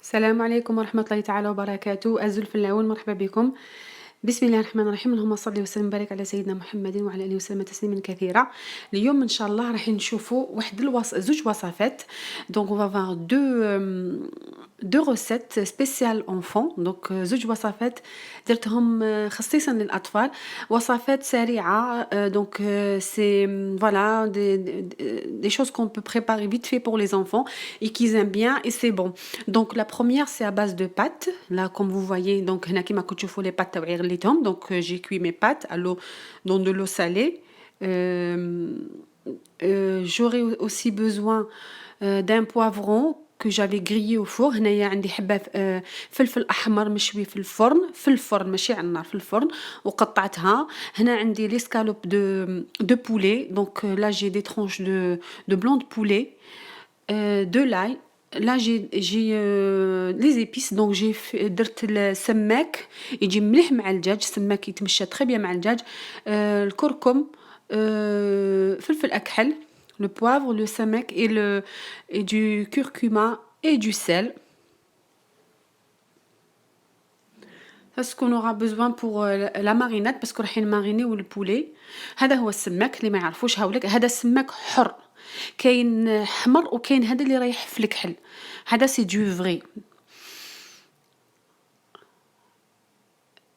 السلام عليكم ورحمة الله تعالى وبركاته، أزول في العون، مرحبا بكم. بسم الله الرحمن الرحيم، اللهم صل وسلم وبارك على سيدنا محمد وعلى آله وسلم تسليما كثيرا. اليوم إن شاء الله راح نشوفوا زوج وصفات. دونك on va voir deux recettes spéciales enfants. دونك زوج وصفات درتهم خصيصا للأطفال، وصفات سريعة. دونك c'est voilà des choses qu'on peut préparer vite fait pour les enfants et qu'ils aiment bien et c'est bon. Donc la première c'est à base de pâtes. Là comme vous voyez, donc هنا كيما كتشوفوا les pâtes تاوعي غليتهم. Donc j'ai cuit mes pâtes à l'eau dans de l'eau salée. J'aurais aussi besoin d'un poivron que j'avais grillé au four. هنايا عندي حبة فلفل أحمر مشوي في الفرن ماشي على النار، في الفرن وقطعتها. هنا عندي l'escalope de poulet. Donc là j'ai des tranches de blanc de poulet, de l'ail. Là j'ai les épices. Donc درت السماك يجي مليح مع الدجاج، السماك يتمشى très bien مع الدجاج. الكركم، فلفل أكحل، le poivre, le samek et du curcuma et du sel. C'est ce qu'on aura besoin pour la marinade parce que راح نمارينيو البولي. هذا هو السماك، اللي ما يعرفوش هاولك هذا السماك حر، كاين حمر وكاين هذا اللي رايح في الكحل، هذا سي دو فري.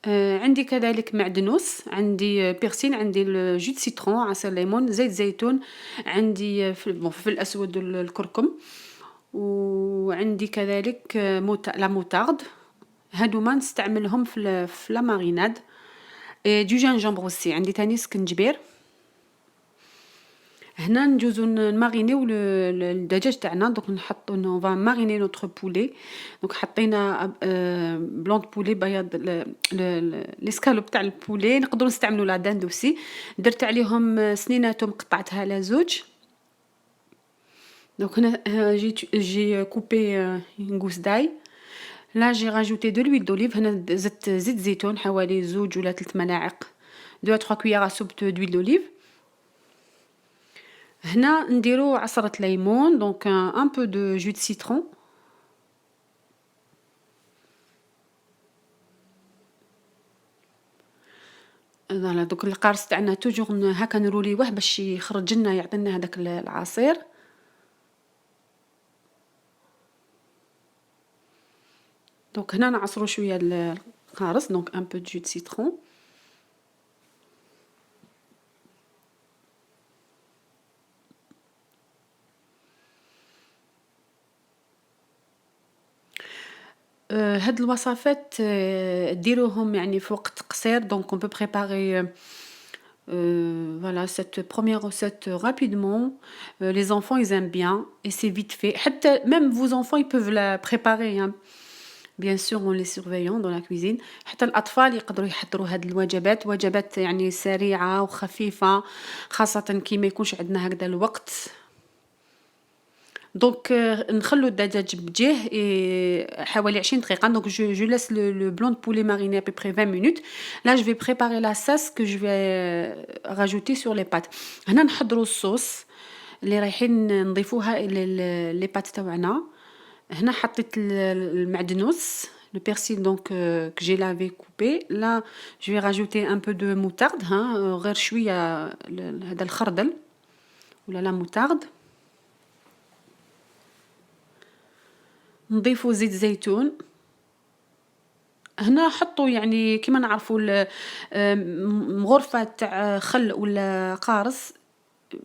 عندي كذلك معدنوس، عندي بيرسين، عندي جو سيترون، عصير ليمون، زيت زيتون، عندي فلفل اسود الكركم، وعندي كذلك لا موتارد. هادوما نستعملهم في لا ماريناد. دو جينجومبر اوسي، عندي تاني سكنجبير. هنا نجوزو نمارينيو الدجاج تاعنا. دونك نحطو اون فا ماريني نوتر بولي. دونك حطينا بلون بولي بياض، ليسكالوب تاع البولي. نقدروا نستعملوا لا داند اوسي. درت عليهم سنيناتهم، قطعتها لازوج. دونك هنا جي كوبي نغوس داي. لا جي راجوتي دو لويل دوليف. هنا زدت زيت زيتون حوالي 2 ولا 3 ملاعق، 2 à 3 كويارا سوب دويل دوليف. هنا نديرو عصرة ليمون، دونك ان بو دو جو دو سيترون. فوالا دوك القارص تاعنا توجور هكا نروليوه باش يخرج لنا، يعطينا هذاك العصير. دونك هنا نعصرو شويه القارص، دونك ان بو دو جو دو سيترون. هاد الوصفات ديروهم يعني في وقت قصير. دونك on peut préparer voilà cette première recette rapidement. Les enfants ils aiment bien et c'est vite fait. حتى même vos enfants ils peuvent la préparer hein. Bien sûr en les surveillant dans la cuisine. حتى الأطفال يقدروا يحضروا هاد الوجبات، وجبات يعني سريعة وخفيفة، خاصة كي ما يكونش عندنا هكذا الوقت. دونك نخلو الدجاج بجيه حوالي 20 دقيقة. دونك je laisse le blanc de poulet mariner à peu près 20 minutes. Là je vais préparer la sauce que je vais rajouter sur les pâtes. هنا نحضروا الصوص اللي رايحين نضيفوها لي بات تاوعنا. هنا حطيت المعدنوس، le persil donc que j'ai lavé coupé. Là je vais rajouter un peu de moutarde غير شوية هذا الخردل ولا لا moutarde. نضيفو زيت زيتون. هنا حطوا يعني كيما نعرفوا غرفة تاع خل ولا قارص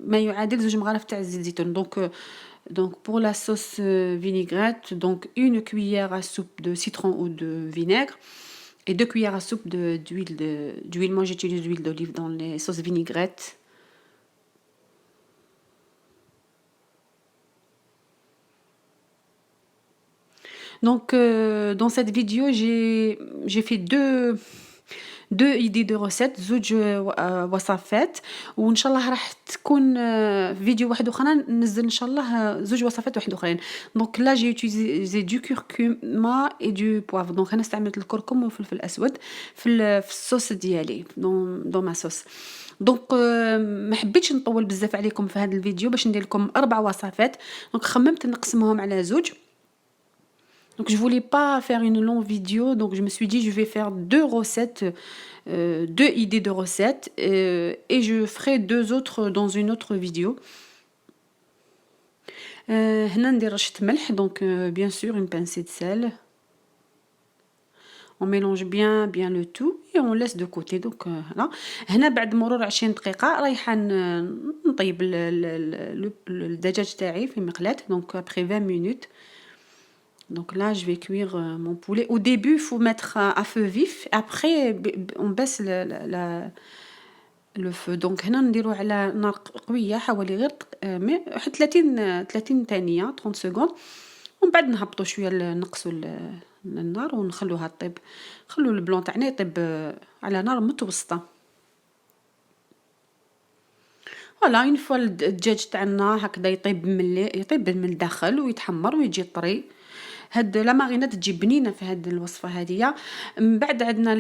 ما يعادل 2 مغارف تاع زيت زيتون. Donc pour la sauce vinaigrette, donc 1 cuillère à soupe de citron ou de vinaigre et 2 cuillères à soupe d'huile. Moi j'utilise l'huile d'olive dans les sauces vinaigrettes. Donc dans cette vidéo j'ai fait deux idées de recettes، زوج وصفات، وان شاء الله راح تكون فيديو واحد اخرى ننزل ان شاء الله زوج وصفات واحد اخرين. دونك لا جي يوتيليزي دو كوركوما اي دو بوافر. دونك انا استعملت الكركم والفلفل الاسود في الصوص ديالي دون ما صوص. دونك ما حبيتش نطول بزاف عليكم في هذا الفيديو باش ندير لكم 4 وصفات. دونك خممت نقسمهم على زوج. Donc je voulais pas faire une longue vidéo, donc je me suis dit je vais faire deux recettes, deux idées de recettes, et je ferai deux autres dans une autre vidéo. هنا ندير رشة ملح, donc bien sûr une pincée de sel. On mélange bien le tout et on laisse de côté. Donc là هنا بعد مرور 20 دقيقة رايحة نطيب الدجاج تاعي في مقلاة, donc après 20 minutes. Donc là, je vais cuire mon poulet. Au début, il faut mettre à feu vif. Après, on baisse le feu. Donc هنا نديرو على نار قوية, حوالي غير 30 ثانية, 30 secondes. ومن بعد نهبطو شوية, نقصو النار ونخلوها طيب. نخلو البلون تاعنا يطيب على نار متوسطة. فوالا اون فوا الدجاج تاعنا هكذا يطيب من الداخل ويتحمر ويجي طري. هاد لا ماريناد تجي بنينه في هاد الوصفه هذيا. من بعد عندنا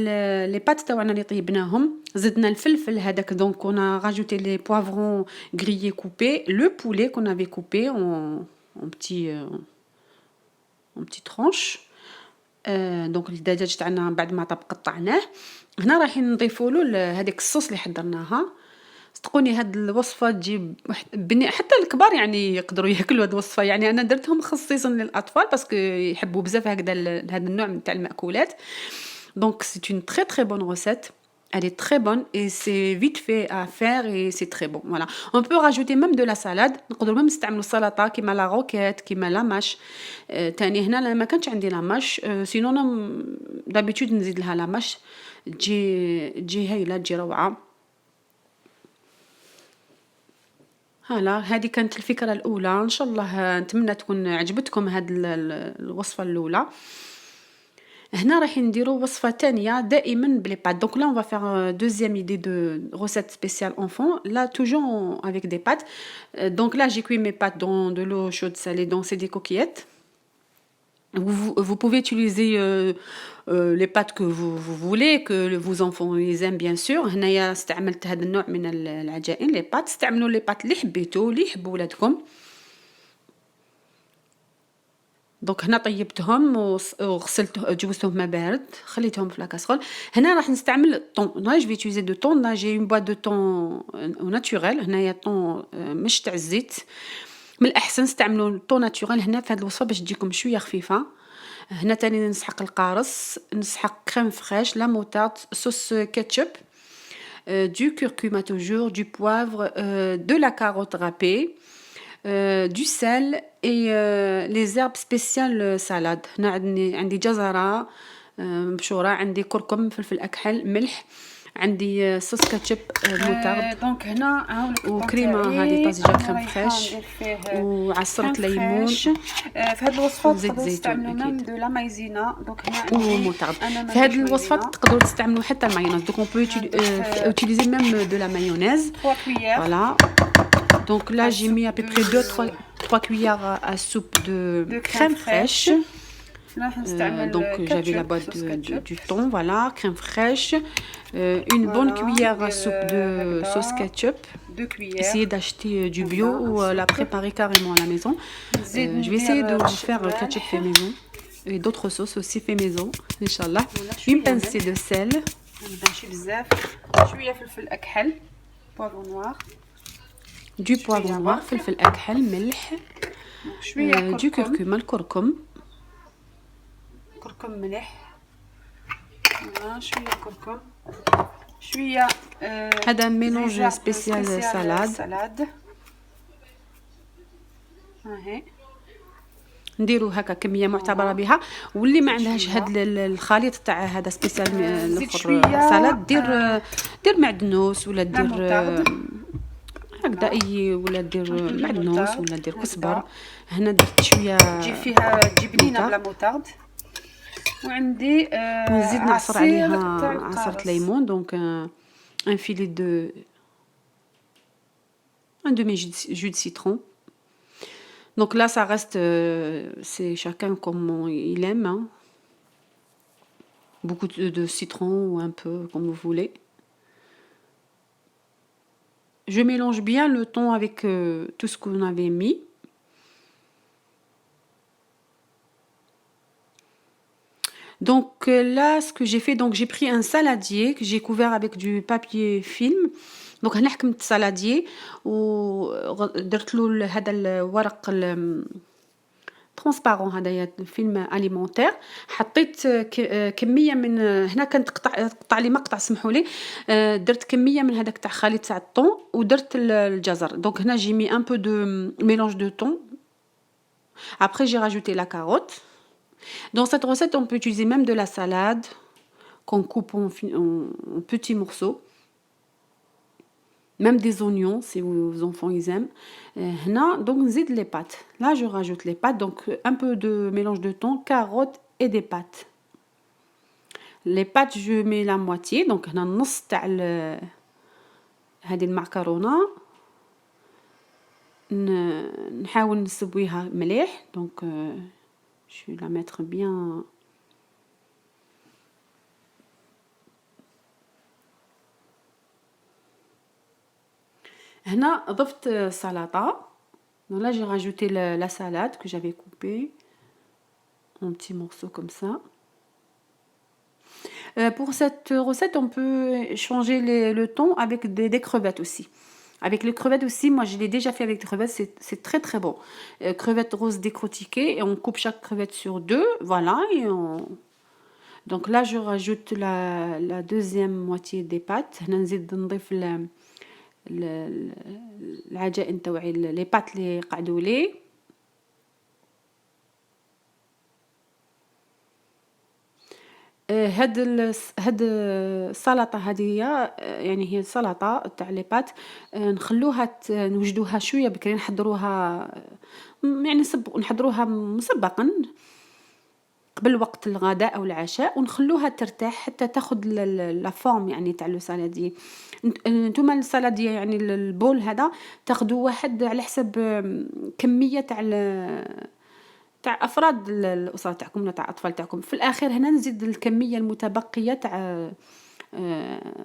لي بات تاعنا اللي طيبناهم, زدنا الفلفل هذاك, دونك كنا راجوتي لي بوافرون غريي كوبي, لو بولي كون افي كوبي اون بتي ترونش. دونك الدجاج تاعنا بعد ما طاب قطعناه. هنا رايحين نضيفوا له هذيك الصوص اللي حضرناها. صدقوني هاد الوصفه تجي حتى الكبار يعني يقدروا ياكلوا هاد الوصفه. يعني انا درتهم خصيصا للاطفال باسكو يحبوا بزاف هكذا هذا النوع تاع المأكولات. دونك سي اون تري تري بون recette. Elle est très bonne et c'est vite fait à faire et c'est très bon. Voilà. On peut rajouter même de la salade. نقدروا même نستعملوا سلطه كيما لا روكيت كيما لا ماش. تاني هنا ما كانش عندي لا ماش, سينو انا دابيتود نزيد لها لا ماش. تجي هايله, تجي روعه. هلا هذه كانت الفكرة الأولى. إن شاء الله نتمنى تكون عجبتكم هاد الوصفة الأولى. هنا راح نديرو وصفة تانية دائما بلي بات. Donc là on va faire deuxième idée de recette spéciale enfant. Là toujours avec des pâtes. Donc là j'ai cuit mes pâtes dans de l'eau chaude salée, donc c'est des coquillettes. Vous pouvez utiliser les pâtes que vous voulez, que vos enfants les aiment bien sûr. هنايا استعملت هذا النوع من العجائن لي بات. استعملوا لي بات اللي حبيتو, اللي يحبوا ولادكم. دونك هنا طيبتهم وغسلت جوزتهم ماء بارد, خليتهم في لاكاسرول. هنا راح نستعمل الطون. هنا جو في utiliser دو طون. لا جي اون بواط دو طون ناتوريل. هنايا طون مش تاع الزيت. من الاحسن استعملوا الطون ناتوريل هنا في هذه الوصفه باش تجيكم شويه خفيفه. هنا تاني نسحق القارص, نسحق كريم فريش, لا موتارد, صوص كاتشب, du curcuma toujours, du poivre, de la carotte râpée, du sel et les herbes spéciales salade. هنا عندي جزرة مبشورة, عندي كركم, فلفل أكحل, ملح, عندي صوص كاتشب موتارد. دونك هنا وكريمه هذه طازجه كريم فريش, وعصره ليمون. في هذه الوصفه تقدروا تستعملوا ميم دو لا مايزينا. دونك هنا وموتارد. في هذه الوصفه تقدروا تستعملوا حتى المايونيز. دونك اون بو utiliser même de la mayonnaise. Voilà. Donc là j'ai mis à peu près 3 cuillères à soupe de crème fraîche. Donc j'avais la boîte du thon, voilà, crème fraîche, une bonne cuillère à soupe de sauce ketchup. Essayez d'acheter du bio ou la préparer carrément à la maison. Je vais essayer de vous faire ketchup fait maison et d'autres sauces aussi fait maison, Inch'Allah. Une pincée de sel. Du poivre noir, فلفل أكحل, ملح, du curcuma, الكركم. كركم ملح, شويه كركم, شويه هذا ميلونج سبيسيال سالاد. هاهي نديرو هكا كميه معتبره بها. واللي ما عندهاش هاد الخليط تاع هذا سبيسيال الاخر سالاد, دير معدنوس ولا دير هكذا اي, ولا دير معدنوس ولا دير كزبر. هنا درت شويه تجي بنينه بلا موتارد. وعندي نزيد نعصر عليها عصرة ليمون. دونك ان فيلي دو un demi-jus de citron. Donc là ça reste c'est chacun comme il aime, hein. Beaucoup de citron ou un peu comme vous voulez. Je mélange bien le thon avec tout ce qu'on avait mis. Donc là, ce que j'ai fait, donc j'ai pris un saladier que j'ai couvert avec du papier film. donc هنا حكمت saladier ودرت له هذا الورق ترونسبارون هذايا الفيلم اليمونتير. حطيت كميه من هنا كانت قطع لي مقطع سمحوا لي. درت كميه من هذاك تاع خليط تاع الطون ودرت الجزر. دونك هنا جي مي ان بو دو ميلانج دو طون. Après j'ai rajouté la carotte. Dans cette recette on peut utiliser même de la salade qu'on coupe en petits morceaux. Même des oignons si vos enfants ils aiment. Là, donc nzid les pâtes. Là je rajoute les pâtes, donc un peu de mélange de thon, carottes et des pâtes. Les pâtes je mets la moitié, donc هنا النص تاع هذه المعكرونه. نحاول نسويها مليح. donc je vais la mettre bien. هنا ضفت سلطة. donc là j'ai rajouté la salade que j'avais coupée en petits morceaux comme ça. Pour cette recette on peut changer le thon avec des crevettes aussi. Avec les crevettes aussi, moi je l'ai déjà fait avec des crevettes, c'est très très bon. Crevettes roses décortiquées et on coupe chaque crevette sur deux, voilà. Donc là je rajoute la deuxième moitié des pâtes. هنا نزيد نضيف العجائن تاوعي لي بات اللي قعدوا لي. هاد السلطه هذه يعني هي سلطه تاع لي بات. نخلوها نوجدوها شويه بكري، نحضروها يعني نحضروها مسبقا قبل وقت الغداء او العشاء، ونخلوها ترتاح حتى تاخذ لا فورم يعني تاع لو سالادي. نتوما السالاديه يعني البول هذا تاخذوا واحد على حسب كميه تاع افراد الاسره تاعكم ولا تاع اطفال تاعكم. في الاخير هنا نزيد الكميه المتبقيه تاع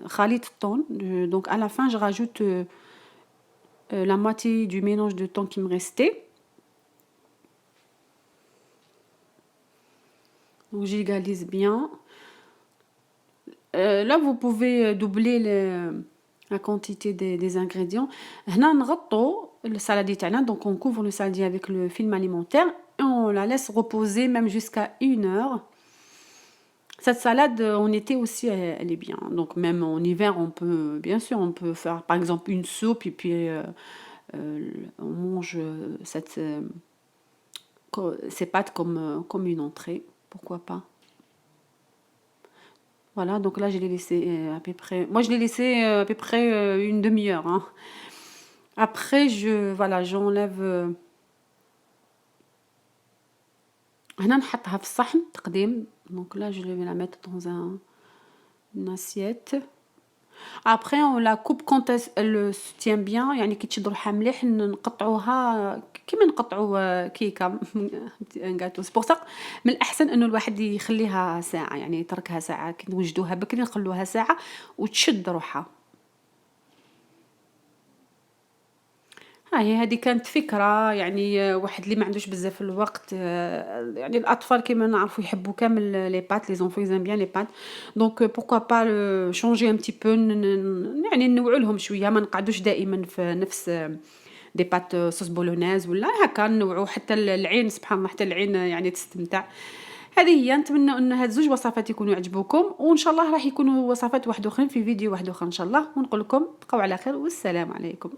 خليط الطون. donc à la fin je rajoute la moitié du mélange de thon qui me restait. donc j'égalise bien. Là vous pouvez doubler la quantité des ingrédients. هنا نغطوا السالادي تاعنا. donc on couvre le saladier avec le film alimentaire et on la laisse reposer même jusqu'à 1 heure. Cette salade en été aussi elle est bien. donc même en hiver on peut, bien sûr on peut faire par exemple une soupe et puis on mange ces pâtes comme une entrée, pourquoi pas. Voilà, donc là je l'ai laissé à peu près, moi je l'ai laissé à peu près une demi-heure, hein. Après voilà j'enlève. هنا نحطها في الصحن تقديم. donc là je vais la mettre dans une assiette. Après on la coupe quand elle se tient bien، يعني كي تشد روحها مليح نقطعوها كيما نقطعوا كيكه غاتو. سي بور سا من الاحسن انه الواحد يخليها ساعه، يعني يتركها ساعه. كي نوجدوها بكري نخلوها ساعه وتشد روحها. هاي هذه كانت فكرة، يعني واحد اللي ما عندوش بزاف الوقت. يعني الأطفال كيما نعرفوا يحبوا كامل لي بات، لي زونفون يزام بيان لي بات. دونك بوركوا با شونجي ان بتي بو، يعني نوعوا لهم شوية، ما نقعدوش دائما في نفس دي بات صوص بولونيز ولا هكا. نوعوا حتى العين، سبحان الله، حتى العين يعني تستمتع. هذه هي. نتمنى ان هاد زوج وصفات يكونوا يعجبوكم، وان شاء الله راح يكونوا وصفات واحد اخرين في فيديو واحد اخر ان شاء الله. ونقول لكم بقوا على خير والسلام عليكم.